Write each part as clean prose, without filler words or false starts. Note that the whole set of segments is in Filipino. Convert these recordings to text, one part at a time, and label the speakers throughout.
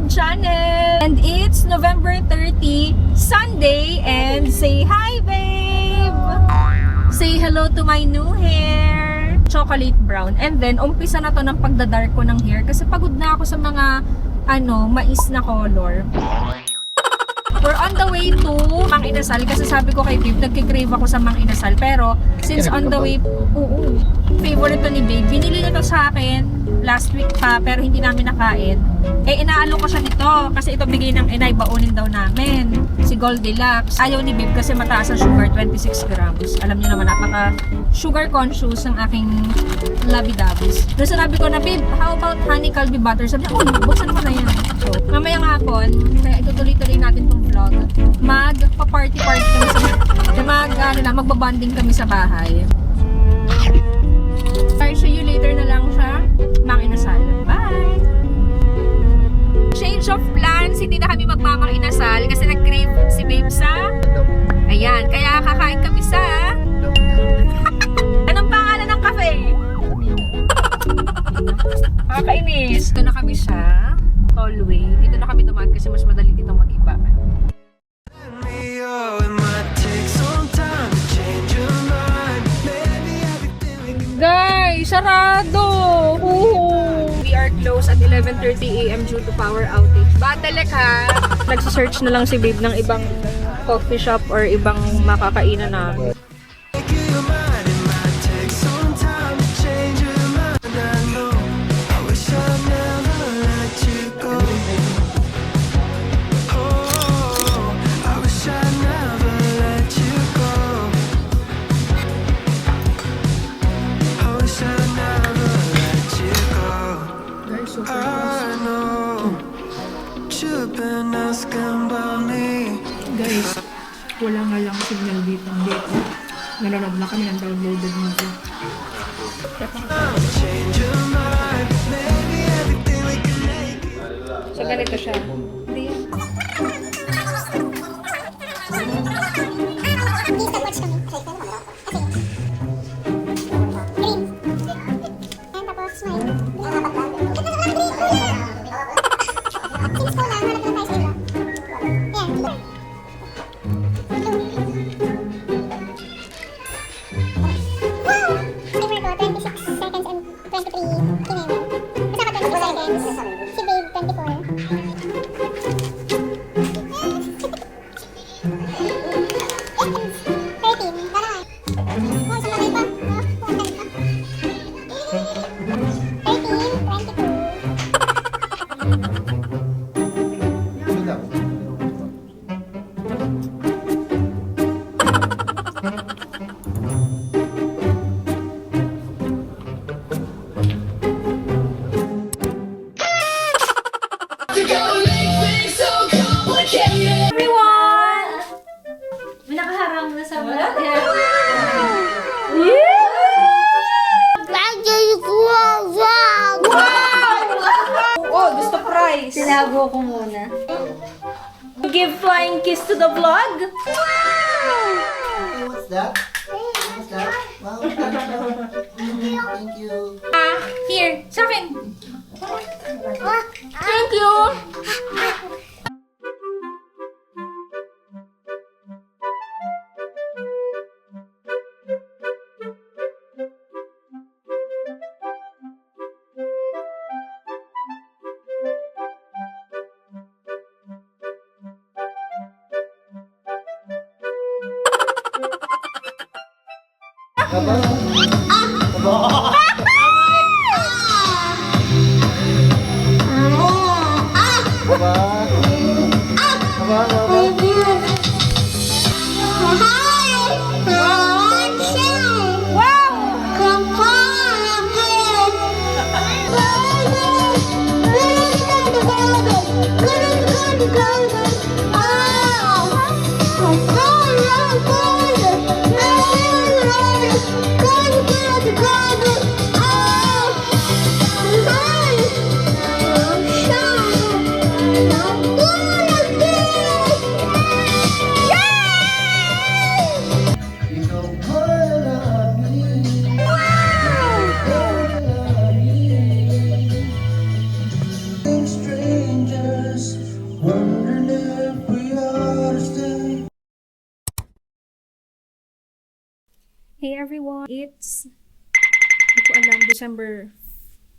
Speaker 1: YouTube channel. And it's November 30, Sunday. And say hi, babe! Say hello to my new hair. Chocolate brown. And then, umpisa na to ng pagdadark ko ng hair. Kasi pagod na ako sa mga, mais na color. We're on the way to Mang Inasal kasi sabi ko kay Babe, nagkikrave ako sa Mang Inasal. Pero, since on the way, favorite to ni Babe. Binili niya to sa akin last week pa, pero hindi namin nakain. Inaalo ko siya nito kasi ito bigay ng inay, baunin daw namin. Si Gold Deluxe. Ayaw ni Babe kasi mataas ang sugar, 26 grams. Alam niyo naman, napaka sugar conscious ng aking labi-dabis. So, sinabi ko na, Babe, how about honey calbee butter? Sabi niya, buksan mo na yan. So, mamayang hapon, kaya itutuloy-tuloy natin tong vlog. Magpa-party-party kami sa magbabanding kami sa bahay. I'll show you later na lang siya. Mang Inasal. Bye! Change of plans. Hindi na kami magmamang Inasal kasi nag-crave si Babe sa ayan. Kaya kakain kami sa anong pangalan ng cafe? Kakainis. Dito na kami sa Tollway. Dito na kami dumaan kasi mas madali dito mag-iba. Guys, sarado! We are closed at 11:30 AM due to power outage. Batalek ha! Nagsisearch na lang si Babe ng ibang coffee shop or ibang makakainan namin. Guys, wala nga lang signal dito. Nanonood na kami ng downloaded movie. So, ganito siya. Hindi yan.
Speaker 2: Tinago ko muna.
Speaker 1: Give flying kiss to the vlog.
Speaker 3: What's that? What's that? Wow, thank you.
Speaker 1: Here, sa akin. Thank you.
Speaker 2: Go!
Speaker 1: Hey everyone, hindi ko alam, December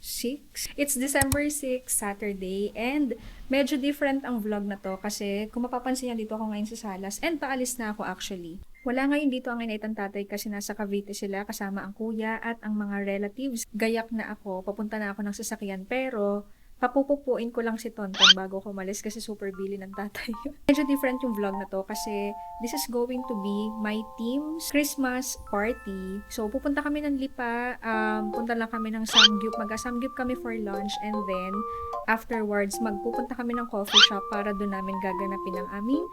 Speaker 1: 6? It's December 6, Saturday, and medyo different ang vlog na to kasi kung mapapansin yan, dito ako ngayon sa Salas, and paalis na ako actually. Wala ngayon dito ang inay at tatay kasi nasa Cavite sila kasama ang kuya at ang mga relatives. Gayak na ako, papunta na ako ng sasakyan, pero papupupuin ko lang si Tonton bago ko umalis kasi super busy ng tatay. Medyo different yung vlog na to kasi this is going to be my team's Christmas party. So, pupunta kami ng Lipa, punta lang kami ng Samgyup, mag-Samgyup kami for lunch, and then afterwards, magpupunta kami ng coffee shop para doon namin gaganapin ang aming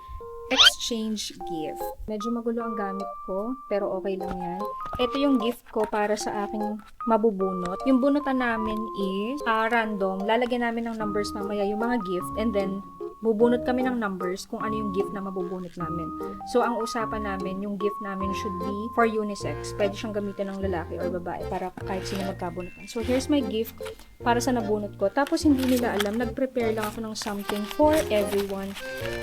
Speaker 1: exchange gift. Medyo magulo ang gamit ko, pero okay lang yan. Ito yung gift ko para sa aking mabubunot. Yung bunutan namin is random. Lalagyan namin ng numbers mamaya yung mga gift, and then bubunot kami ng numbers kung ano yung gift na mabubunot namin. So, ang usapan namin, yung gift namin should be for unisex. Pwede siyang gamitin ng lalaki or babae para kahit sino magkabunutan. So, here's my gift para sa nabunot ko. Tapos, hindi nila alam, nag-prepare lang ako ng something for everyone.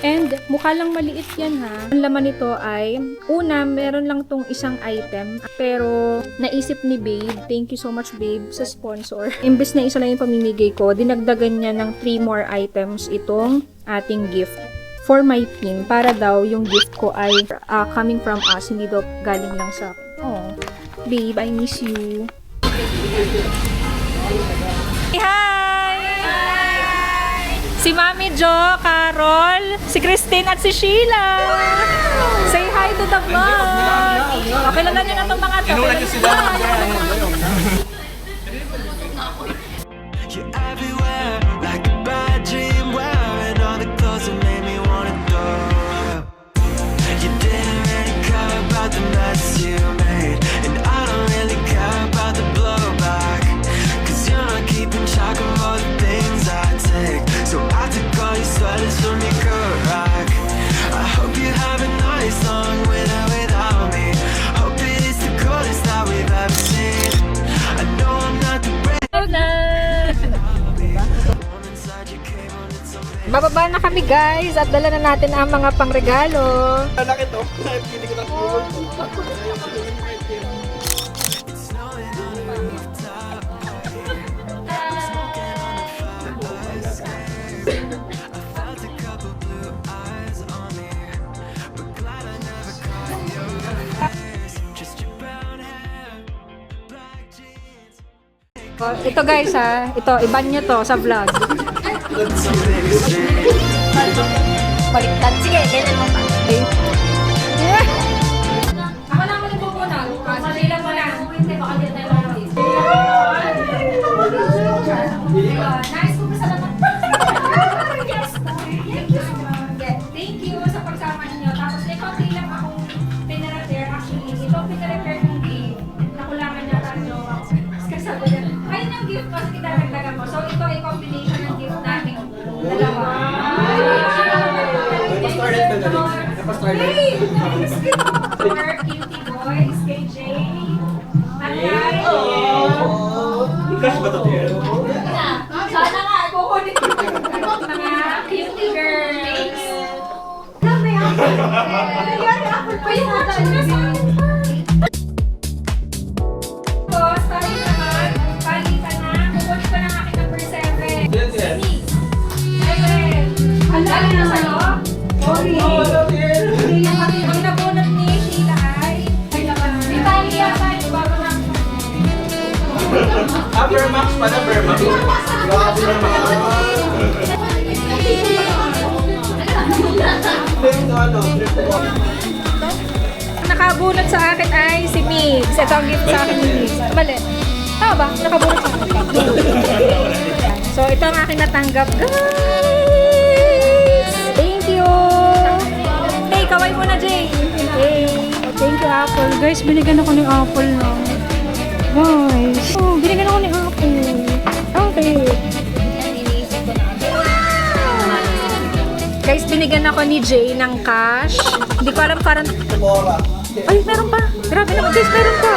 Speaker 1: And, mukha lang maliit yan ha. Ang laman nito ay, una, meron lang tong isang item. Pero, naisip ni Babe, thank you so much Babe, sa sponsor. Imbes na isa lang yung pamimigay ko, dinagdagan niya ng 3 more items itong ating gift for my team para daw yung gift ko ay coming from us, hindi daw galing lang sa akin. Oh, babe, I miss you. Hi! Si Mami Jo, Carol, si Christine at si Sheila. Say hi to the vlog. Okay lang nyo na itong mga to.
Speaker 4: You're everywhere, like a bad dream. Wearing all the clothes that made me wanna throw up. You didn't really care about the mess you made, and I don't really care about the blowback. 'Cause you're not keeping track of all the things I take. So I took all your sweaters from your coat rack. I hope you have a nice song with or without me. Hope it is the coolest that we've ever seen. I know I'm not the
Speaker 1: Bababa na kami guys at dala na natin ang mga pangregalo. Ito guys ha, ito iban nyo to sa vlog.
Speaker 2: Baliktad. Sige, ganyan mo pa.
Speaker 1: Okay. Yeah. Ako na muna pupunod. Sarila mo lang. Hindi, baka dito tayo lang. Nice po sa laman. Yes. Thank you sa pagsama ninyo. Tapos may konti lang akong pinarater. Actually, ito pinarater ng gift. Nakulangan niya tayo jowa ko. Kasabi niya, ayun yung gift ko. Sige, dadagdagan ko. So, ito ay combination ng gift natin. Dalawa. Hey! For Cutie Boys, kay Jay. At
Speaker 5: Cash ba ito?
Speaker 1: sana nga, kukunin ko. Mga cutie girls. Alam mo yan? Nangyari ako pa yung action na sa akin. Boss, tayo naman. Palitan na. Kukunin ko ng aking number 7. Ayun. Ang dami na sa'yo. Sorry. Ang nabunot ni Sheila ay Italia tayo bago na.
Speaker 5: Vermax pala, Vermax.
Speaker 1: Nakabunot sa akin ay si Migs. Ito ang gift sa akin ni Migs. Mali. Tama ba? Nakabunot sa akin. So, ito ang aking natanggap. Guys! Thank you! Hey, kaway mo na, Jay! Hey! Thank you, Apple. Guys, binigyan ako ng Apple na. Guys! Oh, binigyan ako ng Apple. Okay. Guys, binigyan ako ni Jay ng cash. Hindi ko alam, parang... Ay, meron pa. Grabe naman, guys, meron pa.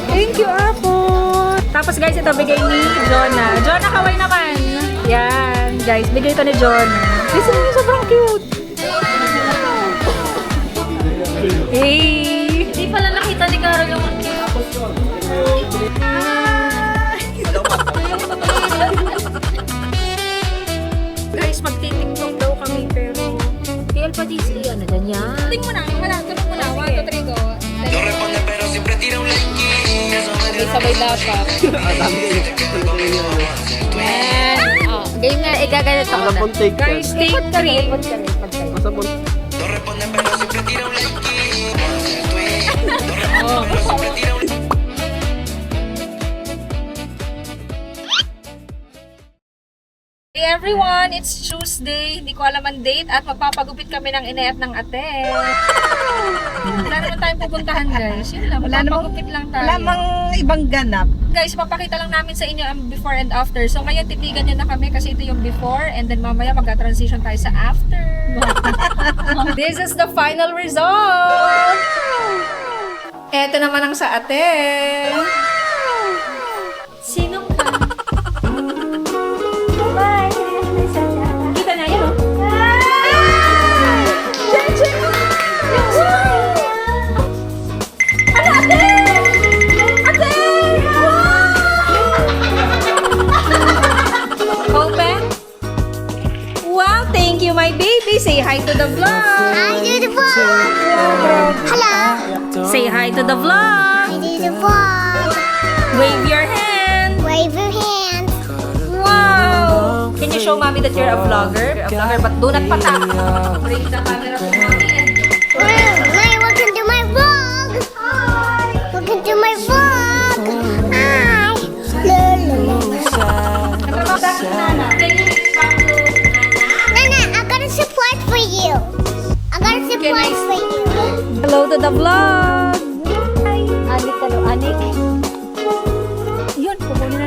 Speaker 1: Thank you, Apple. Tapos, guys, ito bigay ni Jonah. Jonah, kaway naman. Yan, guys, bigay ito ni Jonah. Guys, yun yung sobrang cute. Hey!
Speaker 2: Hindi pala nakita
Speaker 1: Guys, magtitiktok daw kami pero...
Speaker 2: Kaya pa di siya na ganyan.
Speaker 1: Tingin mo na, tulog mo na. 1, 2, 3, go.
Speaker 4: No responde, pero siempre tira un like. Eso me dio
Speaker 2: Sabay dapat. Yan. Oh, game nga, igaganit ako na.
Speaker 1: Guys, take 3.
Speaker 4: No responde, pero siempre tira un like. No responde, pero siempre tira un like.
Speaker 1: Hey everyone, it's Tuesday. Hindi ko alam ang date at magpapagupit kami ng ine at ng ate. Wala naman tayong pupuntahan guys. Yun lang, magpapagupit lang tayo.
Speaker 5: Wala mang ibang ganap.
Speaker 1: Guys, papakita lang namin sa inyo ang before and after. So ngayon titigan nyo na kami kasi ito yung before and then mamaya mag-transition tayo sa after. This is the final result! Eto naman ang sa ate. Sinong ka? Kita na yun, oh. Ano, ate? Ate! Open? Wow, thank you, my baby. Say hi to the vlog.
Speaker 3: I do the vlog. Hello.
Speaker 1: Say hi to the vlog.
Speaker 3: I do the vlog.
Speaker 1: Wave your hand.
Speaker 3: Wave your hand.
Speaker 1: Wow! Can you show mommy that you're a vlogger? You're a vlogger, but do not patak. Bring the camera to mommy and...
Speaker 3: Welcome to my vlog. Hi. Welcome to my vlog. Hi.
Speaker 1: Nana, can you explain to
Speaker 3: Nana, I got a surprise for you. I got a surprise for you.
Speaker 1: hello to the vlog.
Speaker 2: Anik ka no, anik.
Speaker 1: Yun, kukunin na